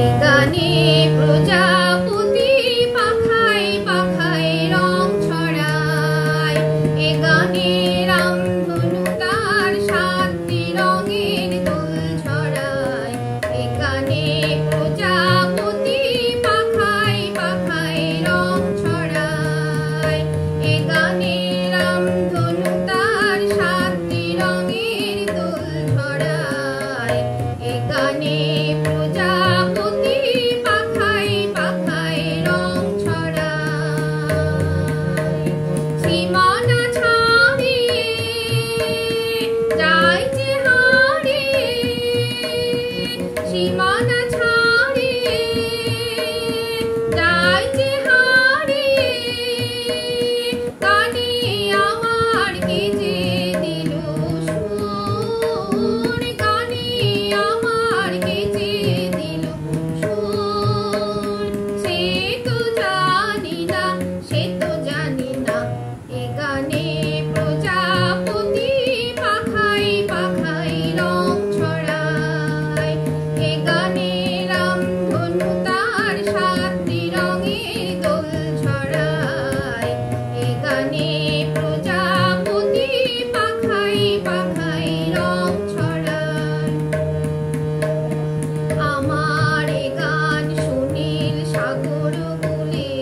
এ গানে প্রজাপতি পাখায় পাখায় রং ছড়ায়, এ গানে রামধনু তার সাতটি রঙের দোল ছড়ায়। এ গানে প্রজাপতি পাখায় পাখায় রং ছড়ায়, এ গানে রামধনু তার সাতটি রঙের দোল ছড়ায়। এ গানে প্রজাপতি পাখায় পাখায় রং ছড়ায়। সীমানা ছাড়িয়ে যায় যে হারিয়ে, সীমানা ছাড়িয়ে যায় যে হারিয়ে, গানে আমার গেজে দিল সুর, গানে আমার গেজে দিল সুর। সে তো জানি না, সে তো জানি না, এ গানে প্রজাপতি পাখায় পাখায় রং ছড়ায়। এ গানে রামধনু তার সাতটি রঙের দোল ছড়ায়। এ গানে প্রজাপতি পাখায় পাখায় রং ছড়ায়। আমার এ গান সুনীল সাগর বলে,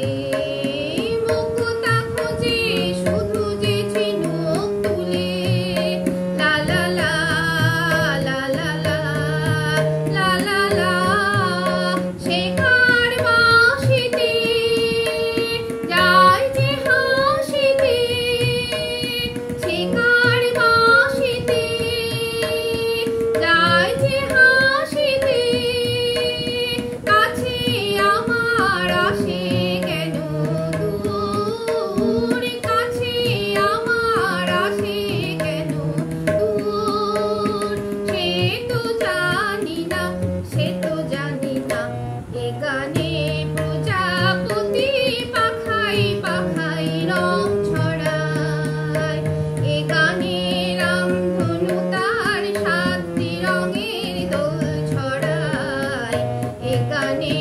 মুক্তা খোঁজে শুধু যে ঝিনুক তুলে। লা লা লা লা লা লা লা লা লা, শেখার বাঁশিতে যায় যে হাসিতে, শেখার বাঁশিতে যায় যে হাসিতে। কাছে আমার আসে কেন দূর, কাছে আমার আসে কেন দূর। সে তো জানি না, সে তো জানি না, এ গানে প্রজাপতি পাখায় পাখায় রং ছড়ায়। এ গানে রামধনু তার সাতটি রঙের দোল ছড়ায়। এ গানে